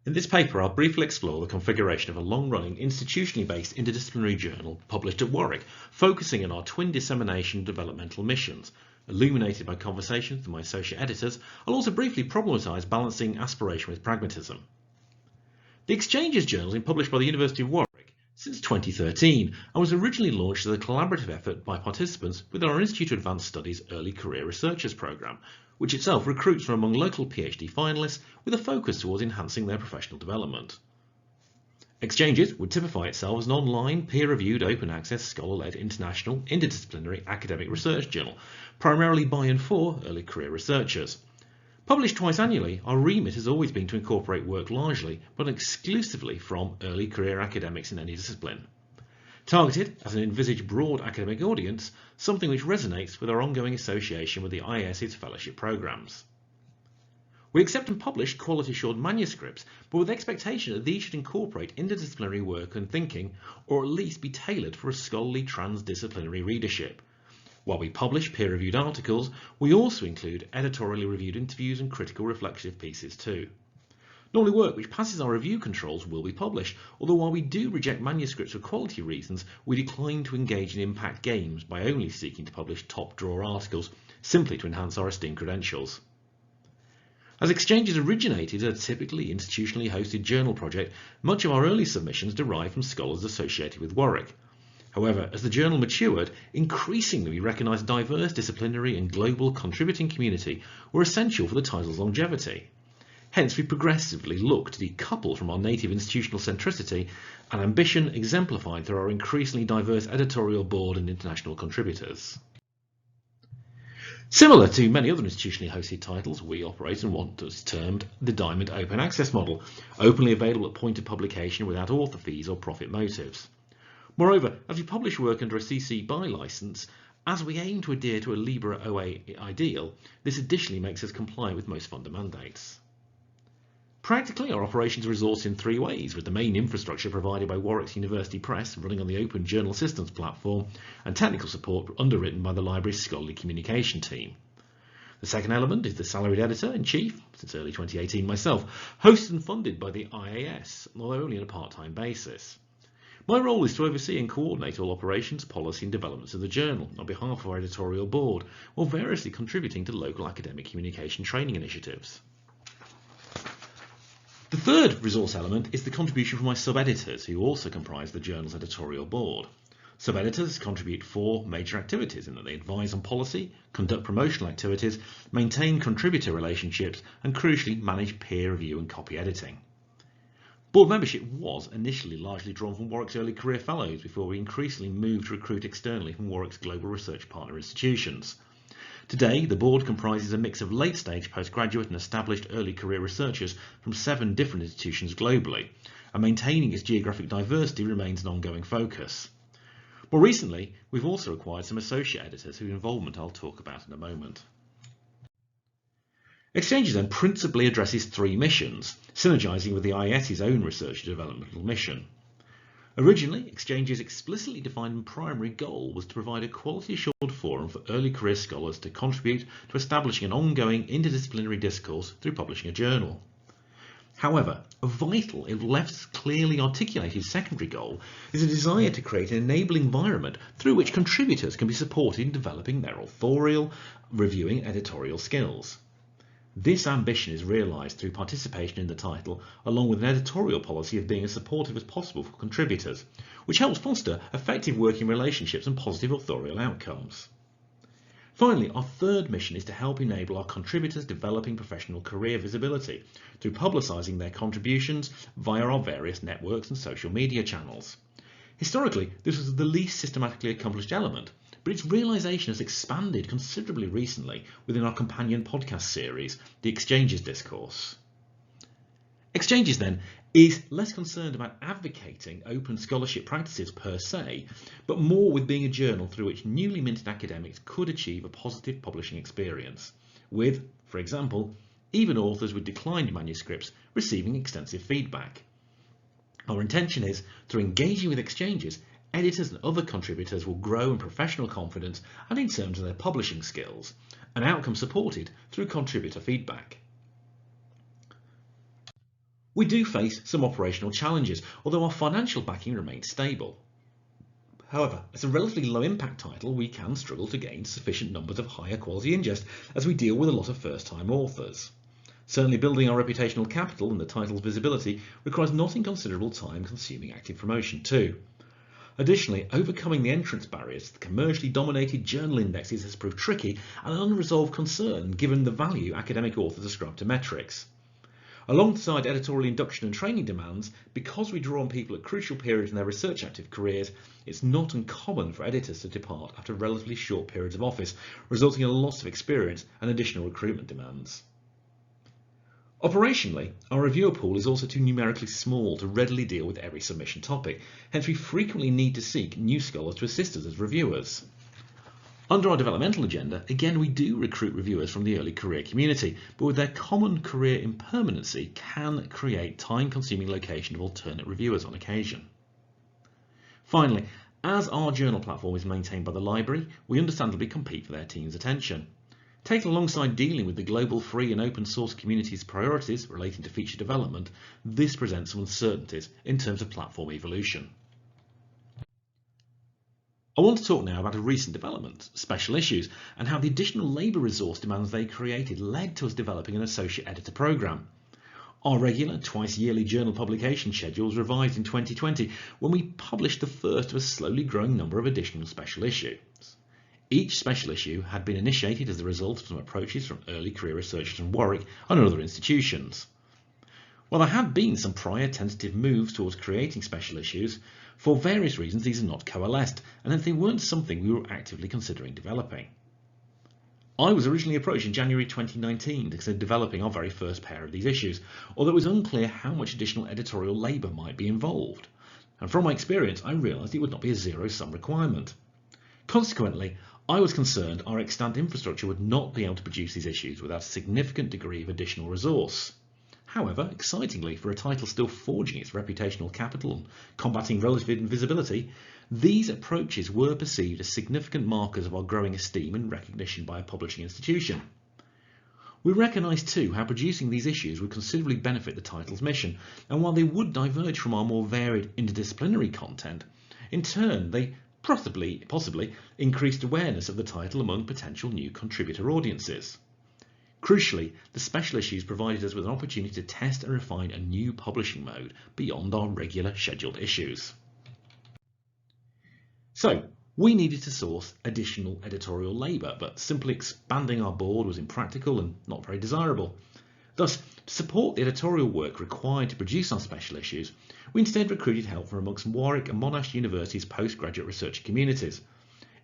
In this paper, I'll briefly explore the configuration of a long-running, institutionally based interdisciplinary journal published at Warwick, focusing on our twin dissemination developmental missions. Illuminated by conversations with my associate editors, I'll also briefly problematise balancing aspiration with pragmatism. The Exchanges journal has been published by the University of Warwick since 2013 and was originally launched as a collaborative effort by participants within our Institute of Advanced Studies Early Career Researchers programme, which itself recruits from among local PhD finalists with a focus towards enhancing their professional development. Exchanges would typify itself as an online, peer-reviewed, open-access, scholar-led, international, interdisciplinary academic research journal, primarily by and for early career researchers. Published twice annually, our remit has always been to incorporate work largely, but not exclusively, from early career academics in any discipline. Targeted at an envisaged broad academic audience, something which resonates with our ongoing association with the IAS's fellowship programs. We accept and publish quality-assured manuscripts, but with the expectation that these should incorporate interdisciplinary work and thinking, or at least be tailored for a scholarly transdisciplinary readership. While we publish peer-reviewed articles, we also include editorially reviewed interviews and critical reflexive pieces too. Not only work which passes our review controls will be published, although while we do reject manuscripts for quality reasons, we decline to engage in impact games by only seeking to publish top-drawer articles, simply to enhance our esteemed credentials. As Exchanges originated as a typically institutionally hosted journal project, much of our early submissions derived from scholars associated with Warwick. However, as the journal matured, increasingly we recognised diverse disciplinary and global contributing community were essential for the title's longevity. Hence, we progressively look to decouple from our native institutional centricity and ambition exemplified through our increasingly diverse editorial board and international contributors. Similar to many other institutionally hosted titles, we operate in what is termed the Diamond Open Access model, openly available at point of publication without author fees or profit motives. Moreover, as we publish work under a CC BY licence, as we aim to adhere to a Libra OA ideal, this additionally makes us comply with most funder mandates. Practically, our operations are resourced in three ways, with the main infrastructure provided by Warwick's University Press running on the Open Journal Systems platform and technical support underwritten by the library's scholarly communication team. The second element is the salaried editor-in-chief, since early 2018 myself, hosted and funded by the IAS, although only on a part-time basis. My role is to oversee and coordinate all operations, policy and developments of the journal on behalf of our editorial board, while variously contributing to local academic communication training initiatives. The third resource element is the contribution from my sub-editors, who also comprise the journal's editorial board. Sub-editors contribute four major activities in that they advise on policy, conduct promotional activities, maintain contributor relationships, and crucially manage peer review and copy editing. Board membership was initially largely drawn from Warwick's early career fellows before we increasingly moved to recruit externally from Warwick's global research partner institutions. Today, the board comprises a mix of late-stage postgraduate and established early career researchers from 7 different institutions globally, and maintaining its geographic diversity remains an ongoing focus. More recently, we've also acquired some associate editors whose involvement I'll talk about in a moment. Exchanges then principally addresses 3 missions, synergising with the IS's own research and developmental mission. Originally, Exchanges' explicitly defined primary goal was to provide a quality-assured forum for early career scholars to contribute to establishing an ongoing interdisciplinary discourse through publishing a journal. However, a vital, if less clearly articulated secondary goal is a desire to create an enabling environment through which contributors can be supported in developing their authorial, reviewing editorial skills. This ambition is realised through participation in the title, along with an editorial policy of being as supportive as possible for contributors, which helps foster effective working relationships and positive authorial outcomes. Finally, our third mission is to help enable our contributors developing professional career visibility through publicising their contributions via our various networks and social media channels. Historically, this was the least systematically accomplished element, but its realisation has expanded considerably recently within our companion podcast series, The Exchanges Discourse. Exchanges, then, is less concerned about advocating open scholarship practices per se, but more with being a journal through which newly minted academics could achieve a positive publishing experience, with, for example, even authors with declined manuscripts receiving extensive feedback. Our intention is, through engaging with Exchanges, editors and other contributors will grow in professional confidence and in terms of their publishing skills, an outcome supported through contributor feedback. We do face some operational challenges, although our financial backing remains stable. However, as a relatively low impact title, we can struggle to gain sufficient numbers of higher quality ingest as we deal with a lot of first-time authors. Certainly building our reputational capital and the title's visibility requires not inconsiderable time-consuming active promotion too. Additionally, overcoming the entrance barriers to the commercially dominated journal indexes has proved tricky and an unresolved concern given the value academic authors ascribe to metrics. Alongside editorial induction and training demands, because we draw on people at crucial periods in their research active careers, it's not uncommon for editors to depart after relatively short periods of office, resulting in a loss of experience and additional recruitment demands. Operationally, our reviewer pool is also too numerically small to readily deal with every submission topic, hence we frequently need to seek new scholars to assist us as reviewers. Under our developmental agenda, again we do recruit reviewers from the early career community, but with their common career impermanency can create time-consuming location of alternate reviewers on occasion. Finally, as our journal platform is maintained by the library, we understandably compete for their team's attention. Taken alongside dealing with the global free and open source community's priorities relating to feature development, this presents some uncertainties in terms of platform evolution. I want to talk now about a recent development, special issues, and how the additional labour resource demands they created led to us developing an associate editor programme. Our regular twice-yearly journal publication schedule was revised in 2020 when we published the first of a slowly growing number of additional special issues. Each special issue had been initiated as a result of some approaches from early career researchers from Warwick and other institutions. While there have been some prior tentative moves towards creating special issues, for various reasons these are not coalesced, and hence they weren't something we were actively considering developing. I was originally approached in January 2019 to consider developing our very first pair of these issues, although it was unclear how much additional editorial labour might be involved. And from my experience, I realised it would not be a zero-sum requirement. Consequently, I was concerned our extant infrastructure would not be able to produce these issues without a significant degree of additional resource. However, excitingly, for a title still forging its reputational capital and combating relative invisibility, these approaches were perceived as significant markers of our growing esteem and recognition by a publishing institution. We recognised too how producing these issues would considerably benefit the title's mission, and while they would diverge from our more varied interdisciplinary content, in turn they possibly increased awareness of the title among potential new contributor audiences. Crucially, the special issues provided us with an opportunity to test and refine a new publishing mode beyond our regular scheduled issues. So, we needed to source additional editorial labour, but simply expanding our board was impractical and not very desirable. Thus, to support the editorial work required to produce our special issues, we instead recruited help from amongst Warwick and Monash University's postgraduate research communities.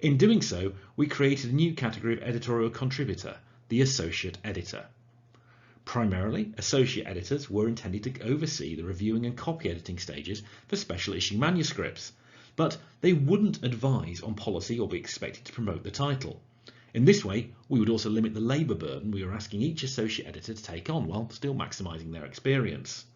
In doing so, we created a new category of editorial contributor, the associate editor. Primarily, associate editors were intended to oversee the reviewing and copy editing stages for special issue manuscripts, but they wouldn't advise on policy or be expected to promote the title. In this way, we would also limit the labour burden we were asking each associate editor to take on while still maximising their experience.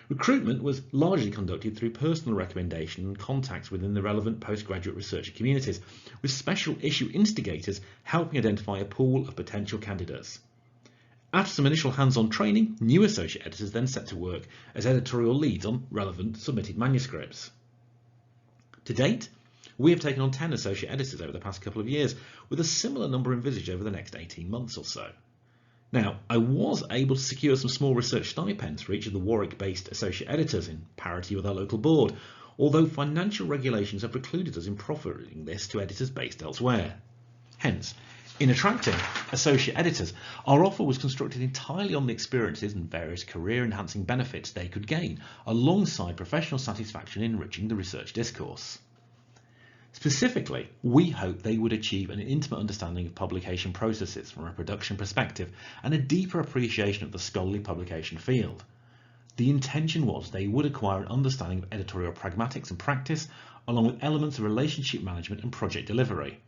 Recruitment was largely conducted through personal recommendation and contacts within the relevant postgraduate researcher communities, with special issue instigators helping identify a pool of potential candidates. After some initial hands-on training, new associate editors then set to work as editorial leads on relevant submitted manuscripts. To date, we have taken on 10 associate editors over the past couple of years, with a similar number envisaged over the next 18 months or so. Now, I was able to secure some small research stipends for each of the Warwick-based associate editors in parity with our local board, although financial regulations have precluded us in proffering this to editors based elsewhere. Hence, in attracting associate editors, our offer was constructed entirely on the experiences and various career-enhancing benefits they could gain, alongside professional satisfaction in enriching the research discourse. Specifically, we hoped they would achieve an intimate understanding of publication processes from a production perspective and a deeper appreciation of the scholarly publication field. The intention was they would acquire an understanding of editorial pragmatics and practice, along with elements of relationship management and project delivery.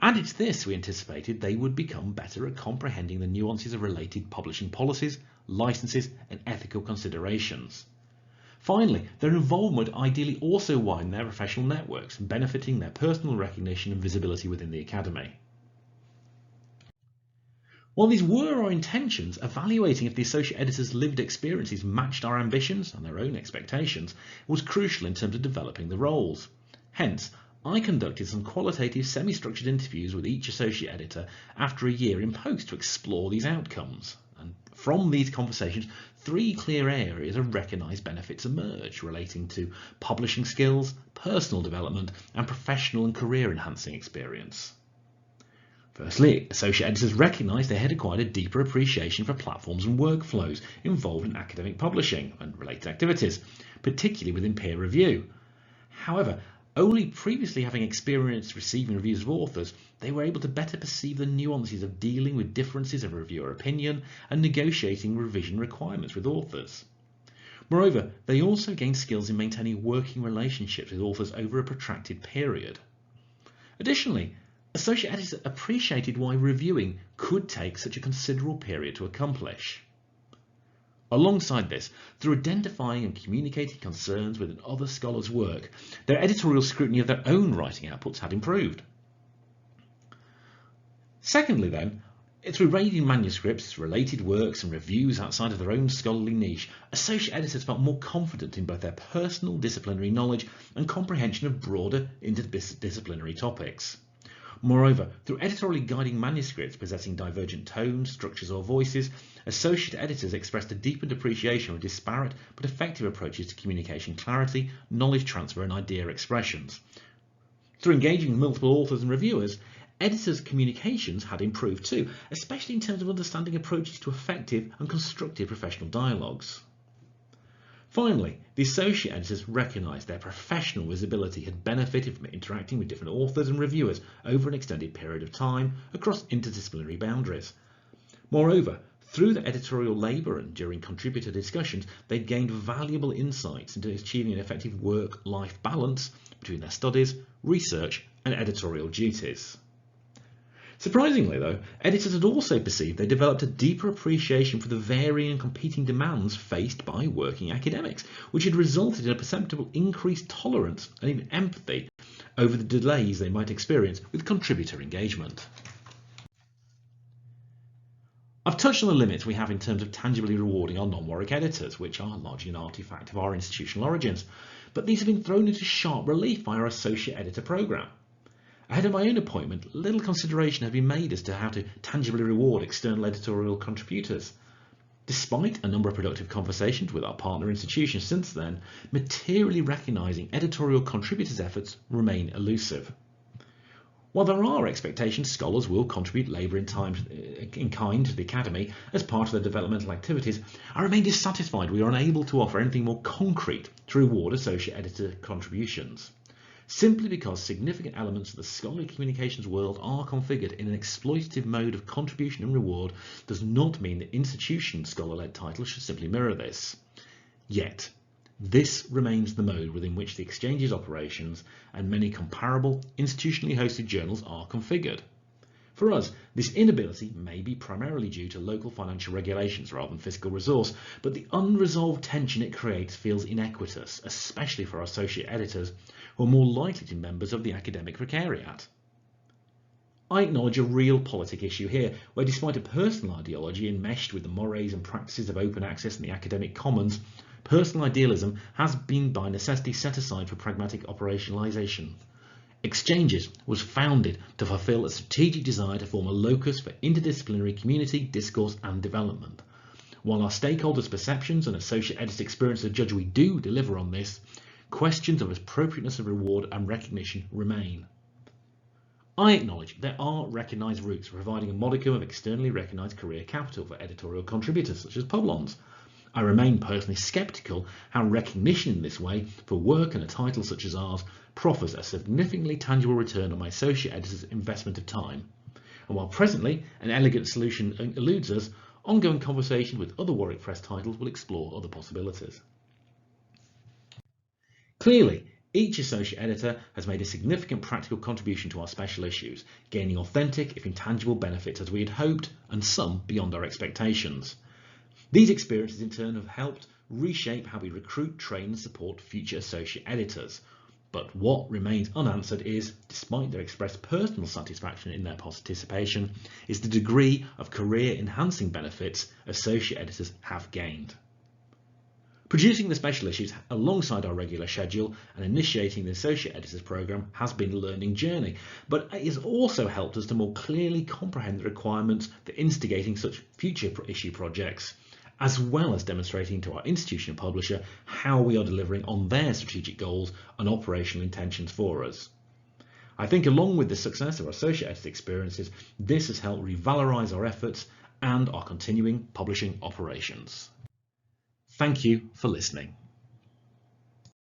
Added to this, we anticipated they would become better at comprehending the nuances of related publishing policies, licenses, and ethical considerations. Finally, their involvement would ideally also widen their professional networks, benefiting their personal recognition and visibility within the academy. While these were our intentions, evaluating if the associate editor's lived experiences matched our ambitions and their own expectations was crucial in terms of developing the roles. Hence, I conducted some qualitative semi-structured interviews with each associate editor after a year in post to explore these outcomes. And from these conversations, 3 clear areas of recognised benefits emerged relating to publishing skills, personal development, and professional and career enhancing experience. Firstly, associate editors recognised they had acquired a deeper appreciation for platforms and workflows involved in academic publishing and related activities, particularly within peer review. However, only previously having experienced receiving reviews of authors, they were able to better perceive the nuances of dealing with differences of reviewer opinion and negotiating revision requirements with authors. Moreover, they also gained skills in maintaining working relationships with authors over a protracted period. Additionally, associate editors appreciated why reviewing could take such a considerable period to accomplish. Alongside this, through identifying and communicating concerns within other scholars' work, their editorial scrutiny of their own writing outputs had improved. Secondly then, through reading manuscripts, related works and reviews outside of their own scholarly niche, associate editors felt more confident in both their personal disciplinary knowledge and comprehension of broader interdisciplinary topics. Moreover, through editorially guiding manuscripts possessing divergent tones, structures or voices, associate editors expressed a deepened appreciation of disparate but effective approaches to communication clarity, knowledge transfer and idea expressions. Through engaging with multiple authors and reviewers, editors' communications had improved too, especially in terms of understanding approaches to effective and constructive professional dialogues. Finally, the associate editors recognised their professional visibility had benefited from interacting with different authors and reviewers over an extended period of time across interdisciplinary boundaries. Moreover, through their editorial labour and during contributor discussions, they gained valuable insights into achieving an effective work-life balance between their studies, research and editorial duties. Surprisingly though, editors had also perceived they developed a deeper appreciation for the varying and competing demands faced by working academics, which had resulted in a perceptible increased tolerance and even empathy over the delays they might experience with contributor engagement. I've touched on the limits we have in terms of tangibly rewarding our non-Warwick editors, which are largely an artefact of our institutional origins, but these have been thrown into sharp relief by our associate editor programme. Ahead of my own appointment, little consideration had been made as to how to tangibly reward external editorial contributors. Despite a number of productive conversations with our partner institutions since then, materially recognising editorial contributors' efforts remain elusive. While there are expectations scholars will contribute labour in kind to the Academy as part of their developmental activities, I remain dissatisfied we are unable to offer anything more concrete to reward associate editor contributions. Simply because significant elements of the scholarly communications world are configured in an exploitative mode of contribution and reward does not mean that institution scholar-led titles should simply mirror this. Yet, this remains the mode within which the exchange's operations and many comparable institutionally hosted journals are configured. For us, this inability may be primarily due to local financial regulations rather than fiscal resource, but the unresolved tension it creates feels inequitous, especially for our associate editors, who are more likely to be members of the academic precariat. I acknowledge a real politic issue here, where despite a personal ideology enmeshed with the mores and practices of open access in the academic commons, personal idealism has been by necessity set aside for pragmatic operationalisation. Exchanges was founded to fulfil a strategic desire to form a locus for interdisciplinary community, discourse and development. While our stakeholders' perceptions and associate editor experience judge we do deliver on this, questions of appropriateness of reward and recognition remain. I acknowledge there are recognised routes for providing a modicum of externally recognised career capital for editorial contributors such as Publons. I remain personally sceptical how recognition in this way for work and a title such as ours proffers a significantly tangible return on my associate editor's investment of time. And while presently an elegant solution eludes us, ongoing conversation with other Warwick Press titles will explore other possibilities. Clearly, each associate editor has made a significant practical contribution to our special issues, gaining authentic, if intangible, benefits as we had hoped, and some beyond our expectations. These experiences in turn have helped reshape how we recruit, train and support future associate editors. But what remains unanswered is, despite their expressed personal satisfaction in their participation, is the degree of career-enhancing benefits associate editors have gained. Producing the special issues alongside our regular schedule and initiating the Associate Editors Programme has been a learning journey, but it has also helped us to more clearly comprehend the requirements for instigating such future issue projects, as well as demonstrating to our institution and publisher how we are delivering on their strategic goals and operational intentions for us. I think along with the success of our Associate Editor experiences, this has helped revalorize our efforts and our continuing publishing operations. Thank you for listening.